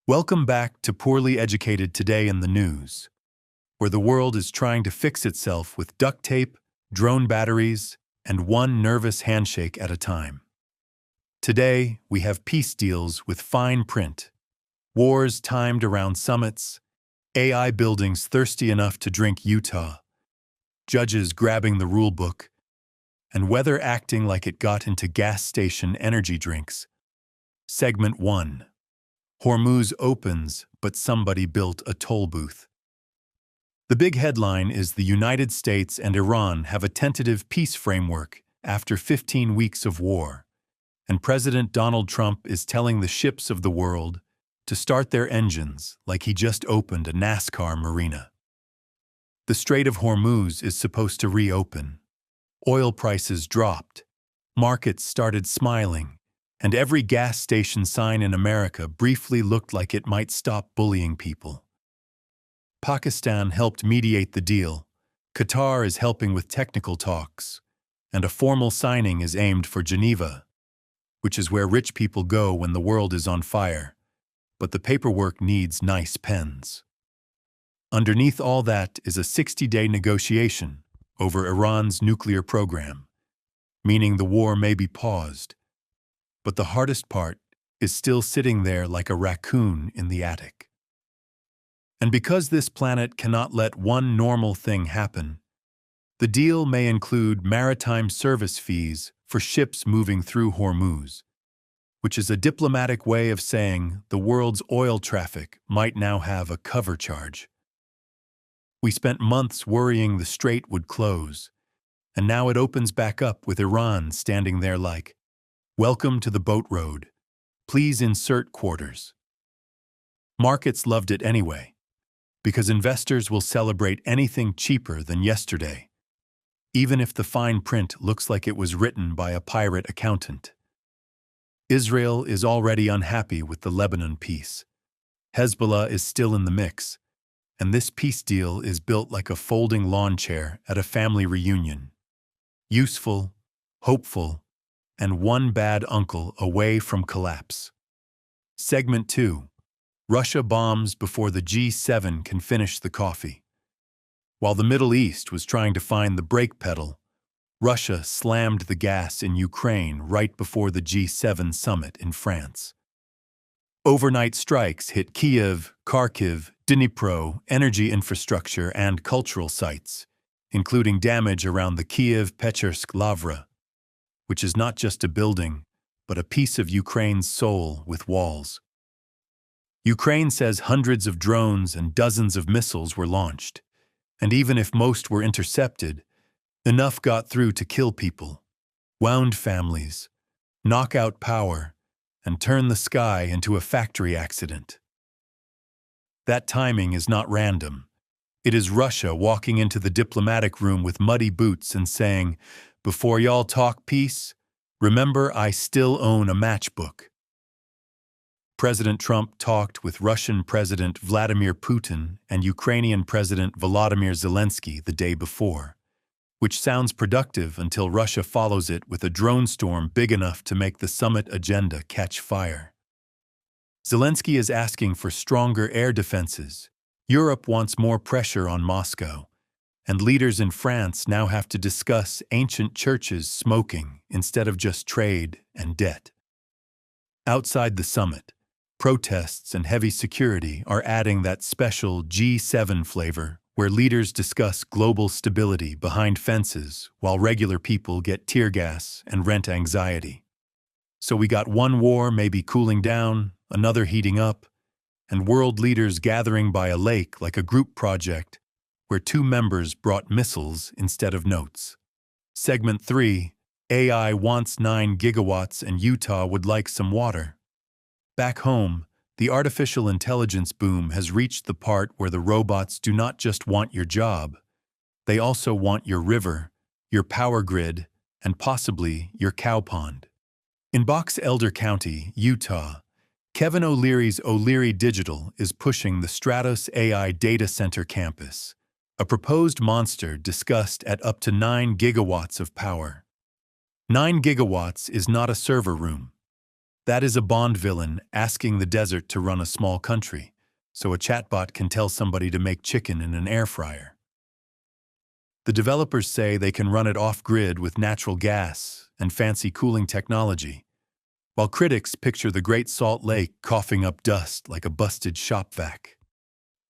Welcome back to Poorly Educated Today in the News, where the world is trying to fix itself with duct tape, drone batteries, and one nervous handshake at a time. Today, we have peace deals with fine print, wars timed around summits, AI buildings thirsty enough to drink Utah, judges grabbing the rulebook, and weather acting like it got into gas station energy drinks. Segment 1. Hormuz opens, but somebody built a toll booth. The big headline is the United States and Iran have a tentative peace framework after 15 weeks of war, and President Donald Trump is telling the ships of the world to start their engines like he just opened a NASCAR marina. The Strait of Hormuz is supposed to reopen. Oil prices dropped. Markets started smiling. And every gas station sign in America briefly looked like it might stop bullying people. Pakistan helped mediate the deal. Qatar is helping with technical talks. And a formal signing is aimed for Geneva, which is where rich people go when the world is on fire. But the paperwork needs nice pens. Underneath all that is a 60-day negotiation over Iran's nuclear program, meaning the war may be paused. But the hardest part is still sitting there like a raccoon in the attic. And because this planet cannot let one normal thing happen, the deal may include maritime service fees for ships moving through Hormuz, which is a diplomatic way of saying the world's oil traffic might now have a cover charge. We spent months worrying the strait would close, and now it opens back up with Iran standing there like, "Welcome to the boat road. Please insert quarters." Markets loved it anyway, because investors will celebrate anything cheaper than yesterday, even if the fine print looks like it was written by a pirate accountant. Israel is already unhappy with the Lebanon peace. Hezbollah is still in the mix, and this peace deal is built like a folding lawn chair at a family reunion. Useful, hopeful, and one bad uncle away from collapse. Segment 2. Russia bombs before the G7 can finish the coffee. While the Middle East was trying to find the brake pedal, Russia slammed the gas in Ukraine right before the G7 summit in France. Overnight strikes hit Kyiv, Kharkiv, Dnipro, energy infrastructure, and cultural sites, including damage around the Kyiv-Pechersk Lavra, which is not just a building, but a piece of Ukraine's soul with walls. Ukraine says hundreds of drones and dozens of missiles were launched, and even if most were intercepted, enough got through to kill people, wound families, knock out power, and turn the sky into a factory accident. That timing is not random. It is Russia walking into the diplomatic room with muddy boots and saying, "Before y'all talk peace, remember I still own a matchbook." President Trump talked with Russian President Vladimir Putin and Ukrainian President Volodymyr Zelensky the day before, which sounds productive until Russia follows it with a drone storm big enough to make the summit agenda catch fire. Zelensky is asking for stronger air defenses. Europe wants more pressure on Moscow. And leaders in France now have to discuss ancient churches smoking instead of just trade and debt. Outside the summit, protests and heavy security are adding that special G7 flavor where leaders discuss global stability behind fences while regular people get tear gas and rent anxiety. So we got one war maybe cooling down, another heating up, and world leaders gathering by a lake like a group project where two members brought missiles instead of notes. Segment 3. AI wants 9 gigawatts and Utah would like some water. Back home, the artificial intelligence boom has reached the part where the robots do not just want your job, they also want your river, your power grid, and possibly your cow pond. In Box Elder County, Utah, Kevin O'Leary's O'Leary Digital is pushing the Stratos AI data center campus, a proposed monster discussed at up to 9 gigawatts of power. 9 gigawatts is not a server room. That is a Bond villain asking the desert to run a small country, so a chatbot can tell somebody to make chicken in an air fryer. The developers say they can run it off-grid with natural gas and fancy cooling technology, while critics picture the Great Salt Lake coughing up dust like a busted shop vac.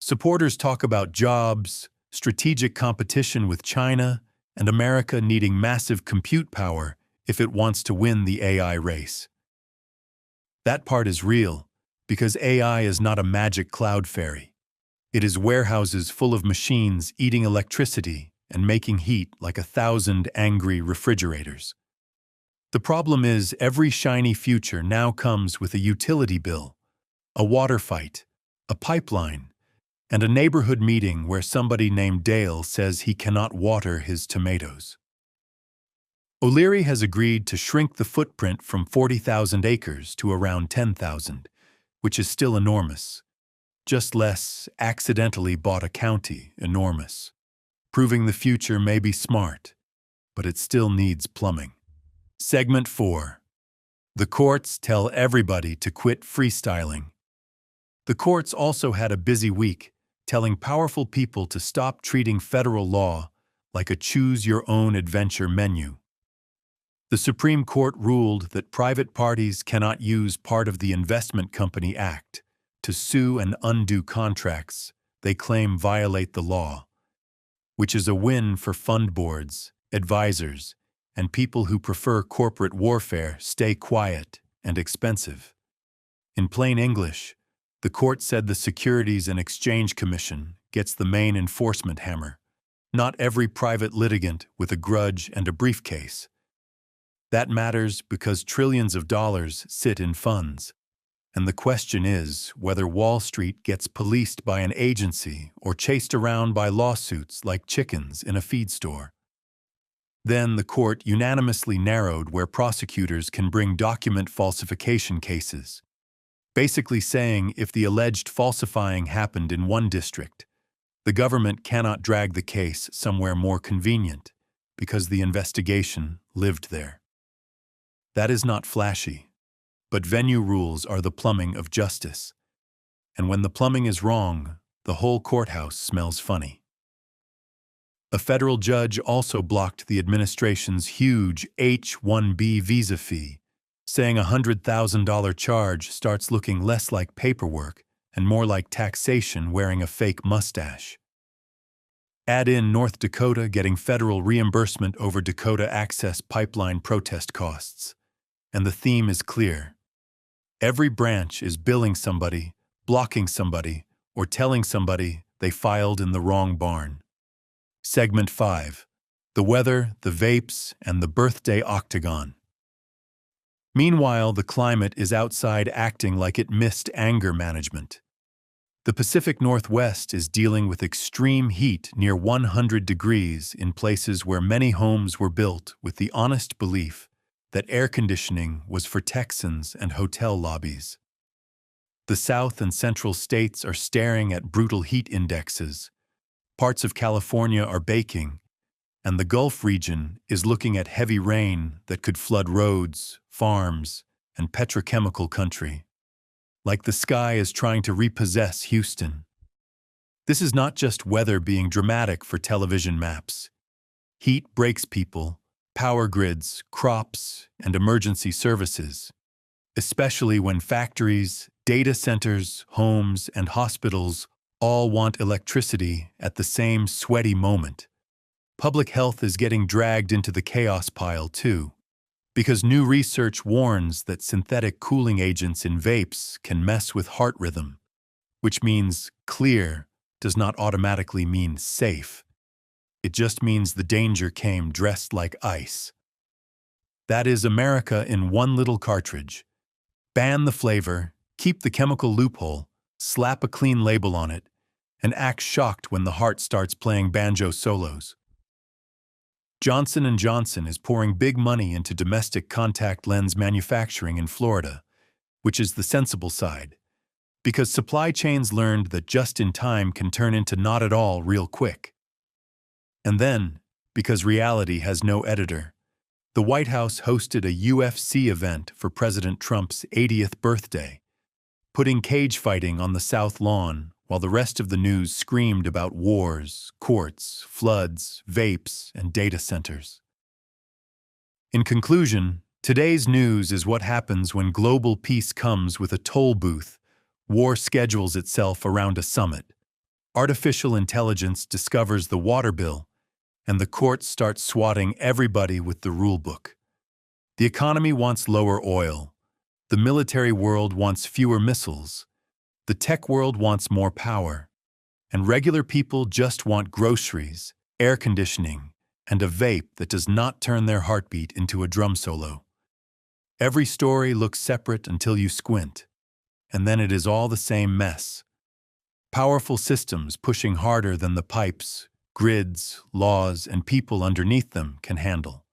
Supporters talk about jobs, strategic competition with China, and America needing massive compute power if it wants to win the AI race. That part is real, because AI is not a magic cloud fairy. It is warehouses full of machines eating electricity and making heat like 1,000 angry refrigerators. The problem is every shiny future now comes with a utility bill, a water fight, a pipeline, and a neighborhood meeting where somebody named Dale says he cannot water his tomatoes. O'Leary has agreed to shrink the footprint from 40,000 acres to around 10,000, which is still enormous. Just less accidentally bought a county enormous, proving the future may be smart, but it still needs plumbing. Segment 4. The courts tell everybody to quit freestyling. The courts also had a busy week, telling powerful people to stop treating federal law like a choose-your-own-adventure menu. The Supreme Court ruled that private parties cannot use part of the Investment Company Act to sue and undo contracts they claim violate the law, which is a win for fund boards, advisors, and people who prefer corporate warfare stay quiet and expensive. In plain English, the court said the Securities and Exchange Commission gets the main enforcement hammer, not every private litigant with a grudge and a briefcase. That matters because trillions of dollars sit in funds, and the question is whether Wall Street gets policed by an agency or chased around by lawsuits like chickens in a feed store. Then the court unanimously narrowed where prosecutors can bring document falsification cases, basically saying if the alleged falsifying happened in one district, the government cannot drag the case somewhere more convenient because the investigation lived there. That is not flashy, but venue rules are the plumbing of justice. And when the plumbing is wrong, the whole courthouse smells funny. A federal judge also blocked the administration's huge H-1B visa fee, saying a $100,000 charge starts looking less like paperwork and more like taxation wearing a fake mustache. Add in North Dakota getting federal reimbursement over Dakota Access Pipeline protest costs, and the theme is clear. Every branch is billing somebody, blocking somebody, or telling somebody they filed in the wrong barn. Segment 5. The weather, the vapes, and the birthday octagon. Meanwhile, the climate is outside acting like it missed anger management. The Pacific Northwest is dealing with extreme heat near 100 degrees in places where many homes were built with the honest belief that air conditioning was for Texans and hotel lobbies. The South and Central states are staring at brutal heat indexes. Parts of California are baking, and the Gulf region is looking at heavy rain that could flood roads, farms, and petrochemical country. Like the sky is trying to repossess Houston. This is not just weather being dramatic for television maps. Heat breaks people, power grids, crops, and emergency services, especially when factories, data centers, homes, and hospitals all want electricity at the same sweaty moment. Public health is getting dragged into the chaos pile too, because new research warns that synthetic cooling agents in vapes can mess with heart rhythm, which means clear does not automatically mean safe. It just means the danger came dressed like ice. That is America in one little cartridge. Ban the flavor, keep the chemical loophole, slap a clean label on it, and act shocked when the heart starts playing banjo solos. Johnson & Johnson is pouring big money into domestic contact lens manufacturing in Florida, which is the sensible side, because supply chains learned that just-in-time can turn into not at all real quick. And then, because reality has no editor, The White House hosted a UFC event for President Trump's 80th birthday, putting cage fighting on the South Lawn while the rest of the news screamed about wars, courts, floods, vapes, and data centers. In conclusion, today's news is what happens when global peace comes with a toll booth, war schedules itself around a summit, artificial intelligence discovers the water bill, and the courts start swatting everybody with the rulebook. The economy wants lower oil. The military world wants fewer missiles. The tech world wants more power. And regular people just want groceries, air conditioning, and a vape that does not turn their heartbeat into a drum solo. Every story looks separate until you squint, and then it is all the same mess. Powerful systems pushing harder than the pipes, grids, laws, and people underneath them can handle.